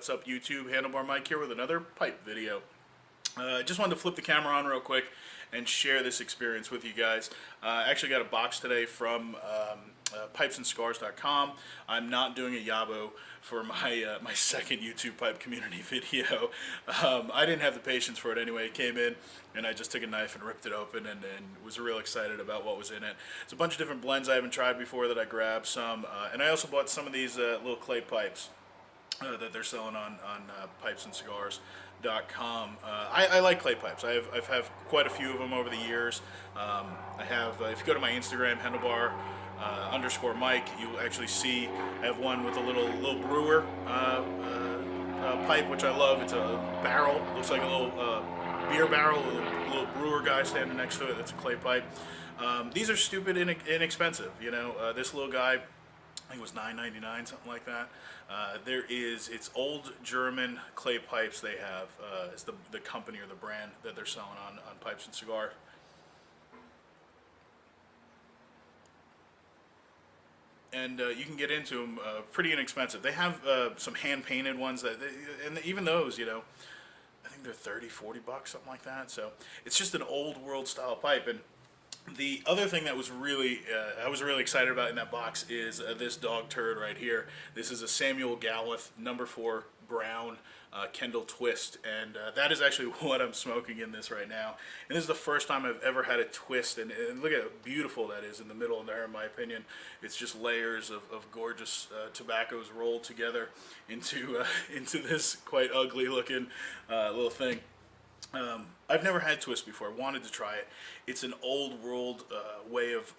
What's up YouTube? Handlebar Mike here with another pipe video. I just wanted to flip the camera on real quick and share this experience with you guys. I actually got a box today from pipesandscars.com. I'm not doing a yabo for my my second YouTube pipe community video. I didn't have the patience for it anyway. It came in and I just took a knife and ripped it open and was real excited about what was in it. It's a bunch of different blends I haven't tried before that I grabbed some, and I also bought some of these little clay pipes that they're selling on pipesandscars.com. I like clay pipes. I've had quite a few of them over the years. I have, if you go to my Instagram, handlebar _ Mike, you'll actually see I have one with a little brewer pipe, which I love. It's a barrel, looks like a little beer barrel, a little brewer guy standing next to it. That's a clay pipe. These are stupid inexpensive. You know, this little guy, I think it was $9.99, something like that. It's old German clay pipes they have. It's the company or the brand that they're selling on Pipes and Cigar. And you can get into them pretty inexpensive. They have some hand-painted ones, and even those, you know, I think they're 30, 40 bucks, something like that. So it's just an old world style pipe. And the other thing that was really, I was really excited about in that box is this dog turd right here. This is a Samuel Galleth No. 4 Brown Kendall twist, and that is actually what I'm smoking in this right now. And this is the first time I've ever had a twist, and look at how beautiful that is in the middle there, in my opinion. It's just layers of gorgeous tobaccos rolled together into this quite ugly looking little thing. I've never had twist before. I wanted to try it. It's an old world way of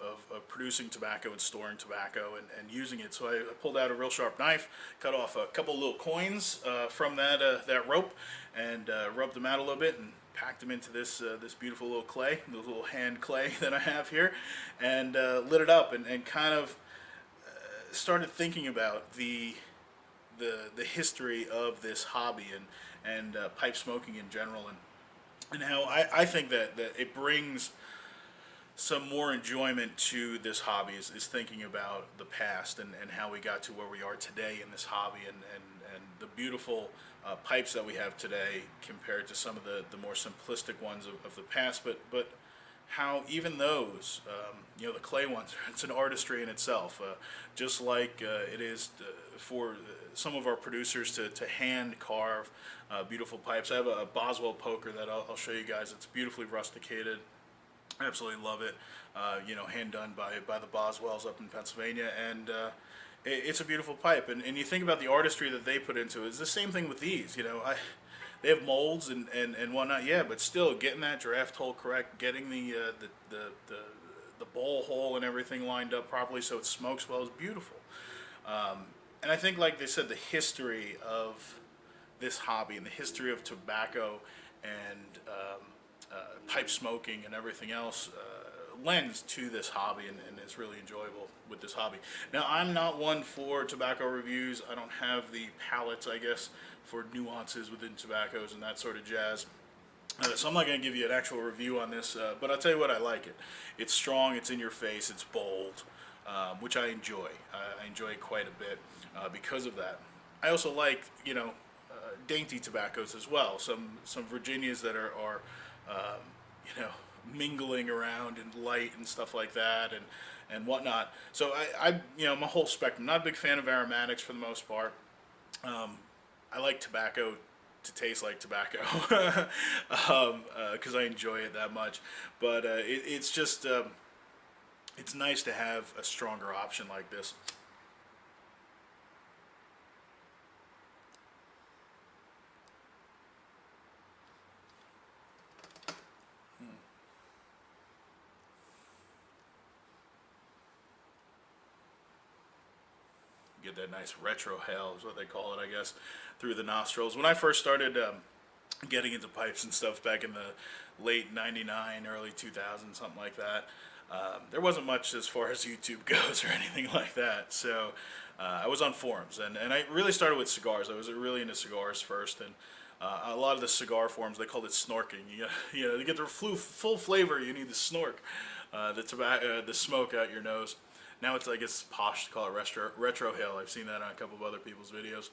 producing tobacco and storing tobacco and using it. So I pulled out a real sharp knife, cut off a couple little coins from that rope, and rubbed them out a little bit and packed them into this beautiful little clay, the little hand clay that I have here, and lit it up and kind of started thinking about the history of this hobby and pipe smoking in general, and how I think that it brings some more enjoyment to this hobby is thinking about the past and how we got to where we are today in this hobby, and the beautiful pipes that we have today compared to some of the more simplistic ones of the past, but how even those, you know, the clay ones, it's an artistry in itself, just like it is for some of our producers to hand carve beautiful pipes. I have a Boswell poker that I'll show you guys. It's beautifully rusticated. I absolutely love it. You know, hand done by the Boswells up in Pennsylvania, and it's a beautiful pipe. And you think about the artistry that they put into it. It's the same thing with these. You know, they have molds and whatnot, yeah, but still getting that draft hole correct, getting the bowl hole and everything lined up properly so it smokes well is beautiful. And I think, like they said, the history of this hobby and the history of tobacco and pipe smoking and everything else lends to this hobby, and it's really enjoyable with this hobby. Now, I'm not one for tobacco reviews. I don't have the palates, I guess, for nuances within tobaccos and that sort of jazz. So I'm not going to give you an actual review on this, but I'll tell you what, I like it. It's strong, it's in your face, it's bold, which I enjoy. I enjoy it quite a bit because of that. I also like, you know, dainty tobaccos as well. Some Virginias that are you know, mingling around in light and stuff like that and whatnot. So I you know, my whole spectrum. Not a big fan of aromatics for the most part. I like tobacco to taste like tobacco because I enjoy it that much. But it's just it's nice to have a stronger option like this. Get that nice retrohale is what they call it, I guess, through the nostrils. When I first started getting into pipes and stuff back in the late '99, early 2000s, something like that, there wasn't much as far as YouTube goes or anything like that. So I was on forums, and I really started with cigars. I was really into cigars first, and a lot of the cigar forums, they called it snorking. You know, to get the full flavor, you need to snork the smoke out your nose. Now it's, I guess, posh to call it retrohale. I've seen that on a couple of other people's videos.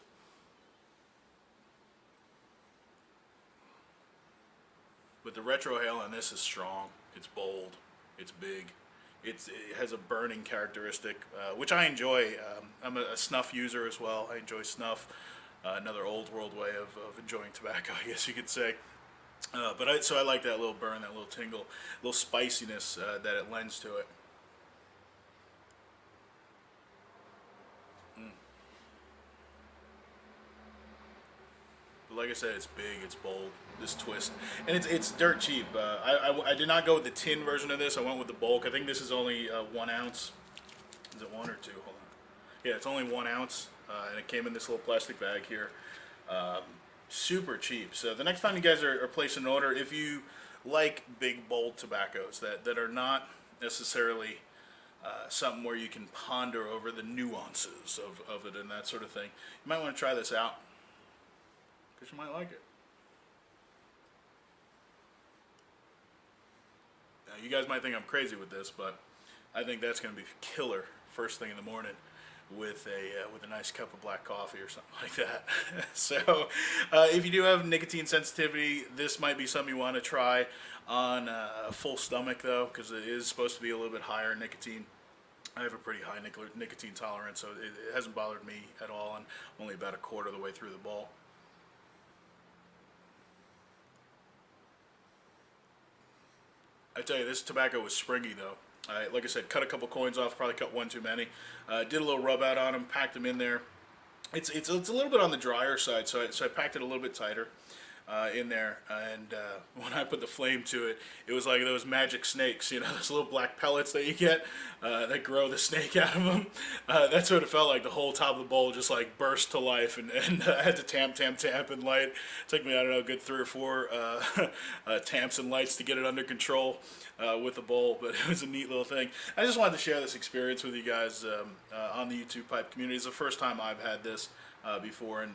But the retrohale on this is strong. It's bold. It's big. It has a burning characteristic, which I enjoy. I'm a snuff user as well. I enjoy snuff. Another old world way of enjoying tobacco, I guess you could say. So I like that little burn, that little tingle, little spiciness that it lends to it. But like I said, it's big, it's bold, this twist, and it's dirt cheap. I did not go with the tin version of this. I went with the bulk. I think this is only 1 ounce. Is it 1 or 2? Hold on. Yeah, it's only 1 ounce, and it came in this little plastic bag here. Super cheap. So the next time you guys are placing an order, if you like big, bold tobaccos that are not necessarily something where you can ponder over the nuances of it and that sort of thing, you might want to try this out, because you might like it. Now, you guys might think I'm crazy with this, but I think that's going to be killer first thing in the morning with a nice cup of black coffee or something like that. So if you do have nicotine sensitivity, this might be something you want to try on a full stomach, though, because it is supposed to be a little bit higher nicotine. I have a pretty high nicotine tolerance, so it hasn't bothered me at all. I'm only about a quarter of the way through the bowl. I tell you, this tobacco was springy, though. Like I said, cut a couple coins off, probably cut one too many. Did a little rub out on them, packed them in there. It's a little bit on the drier side, so I packed it a little bit tighter in there. And when I put the flame to it, it was like those magic snakes, those little black pellets that you get that grow the snake out of them. That's what it felt like. The whole top of the bowl just like burst to life, and I had to tamp and light. It took me, I don't know, a good 3 or 4 tamps and lights to get it under control with the bowl, but it was a neat little thing. I just wanted to share this experience with you guys on the YouTube pipe community. It's the first time I've had this before, and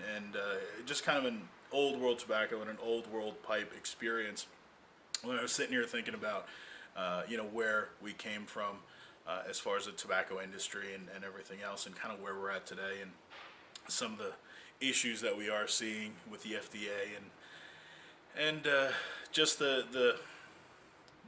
just kind of an old world tobacco and an old world pipe experience. When I was sitting here thinking about where we came from as far as the tobacco industry and everything else, and kind of where we're at today, and some of the issues that we are seeing with the FDA, and just the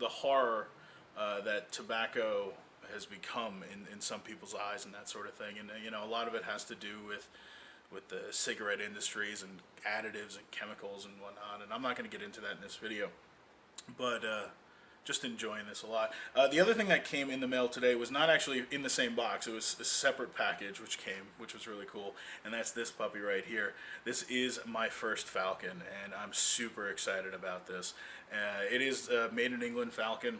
horror that tobacco has become in some people's eyes and that sort of thing. And a lot of it has to do with the cigarette industries and additives and chemicals and whatnot. And I'm not going to get into that in this video, but just enjoying this a lot. The other thing that came in the mail today was not actually in the same box. It was a separate package which was really cool, and that's this puppy right here. This is my first Falcon, and I'm super excited about this. It is made in England Falcon.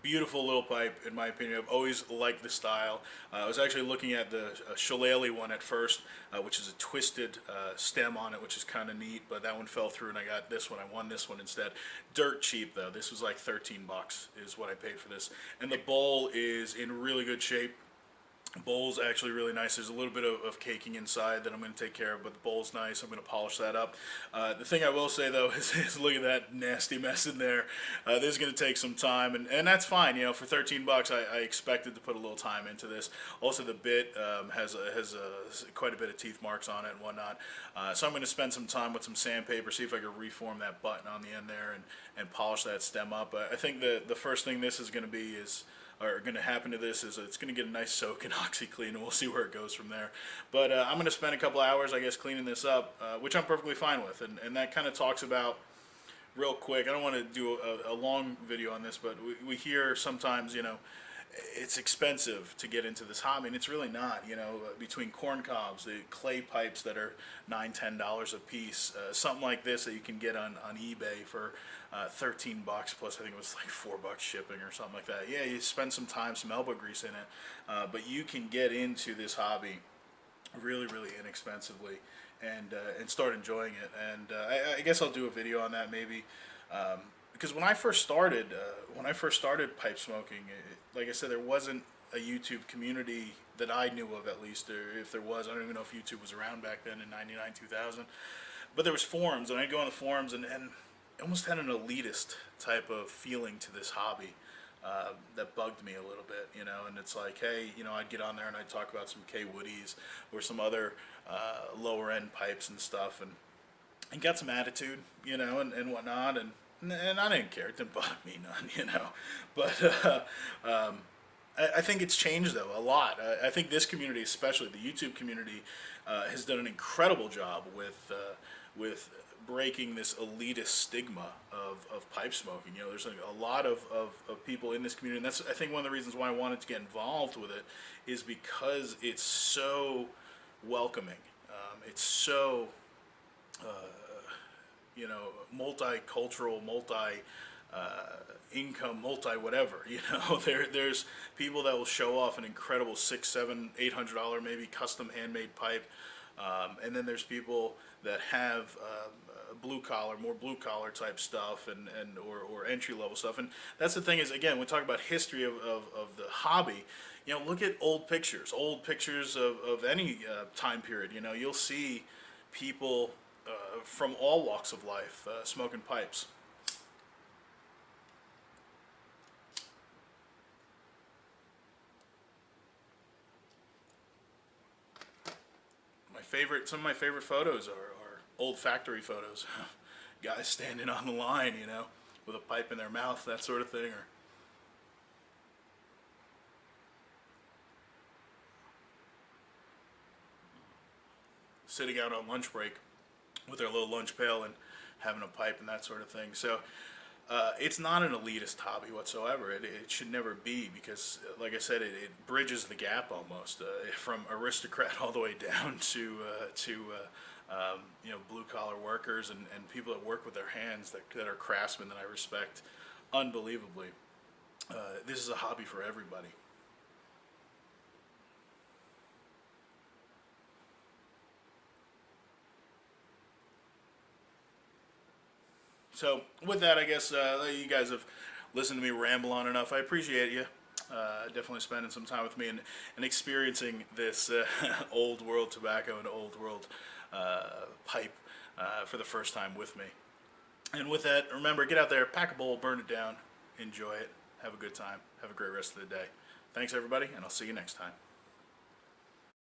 Beautiful little pipe, in my opinion. I've always liked the style. I was actually looking at the shillelagh one at first, which is a twisted stem on it, which is kind of neat, but that one fell through, and I got this one. I won this one instead. Dirt cheap, though. This was like 13 bucks is what I paid for this. And the bowl is in really good shape. Bowl's actually really nice. There's a little bit of caking inside that I'm going to take care of, but the bowl's nice. I'm going to polish that up. The thing I will say, though, is look at that nasty mess in there. This is going to take some time, and that's fine. For 13 bucks, I expected to put a little time into this. Also, the bit has quite a bit of teeth marks on it and whatnot. So I'm going to spend some time with some sandpaper, see if I can reform that button on the end there and polish that stem up. I think the first thing this is going to happen to this is it's going to get a nice soak in OxyClean, and we'll see where it goes from there. But I'm going to spend a couple hours, I guess, cleaning this up, which I'm perfectly fine with. And that kind of talks about, real quick, I don't want to do a long video on this, but we hear sometimes, it's expensive to get into this hobby, and it's really not. Between corn cobs, the clay pipes that are $9-10 a piece, something like this that you can get on eBay for 13 bucks plus I think it was like $4 shipping or something like that. Yeah, you spend some time, some elbow grease in it, but you can get into this hobby really, really inexpensively and start enjoying it. And I guess I'll do a video on that maybe. Because when I first started pipe smoking, like I said, there wasn't a YouTube community that I knew of, at least, or if there was, I don't even know if YouTube was around back then in '99, 2000. But there was forums, and I'd go on the forums, and almost had an elitist type of feeling to this hobby that bugged me a little bit, And it's like, hey, I'd get on there and I'd talk about some K Woodies or some other lower end pipes and stuff, and got some attitude, and whatnot, and and I didn't care. It didn't bother me none, you know. But I think it's changed though a lot. I think this community, especially the YouTube community, has done an incredible job with breaking this elitist stigma of pipe smoking. You know, there's a lot of people in this community, and that's I think one of the reasons why I wanted to get involved with it is because it's so welcoming. It's so you know, multicultural, income, multi whatever. You know, there's people that will show off an incredible $600, $700, $800 maybe custom handmade pipe, and then there's people that have more blue collar type stuff or entry level stuff. And that's the thing is, again, we talk about history of the hobby. You know, look at old pictures of any time period. You know, you'll see people from all walks of life smoking pipes. Some of my favorite photos are old factory photos. Guys standing on the line, you know, with a pipe in their mouth, that sort of thing, or sitting out on lunch break with their little lunch pail and having a pipe and that sort of thing. So it's not an elitist hobby whatsoever. It should never be, because, like I said, it bridges the gap almost from aristocrat all the way down to you know, blue collar workers and people that work with their hands that are craftsmen that I respect unbelievably. This is a hobby for everybody. So with that, I guess you guys have listened to me ramble on enough. I appreciate you definitely spending some time with me and experiencing this old world tobacco and old world pipe for the first time with me. And with that, remember, get out there, pack a bowl, burn it down, enjoy it, have a good time, have a great rest of the day. Thanks, everybody, and I'll see you next time.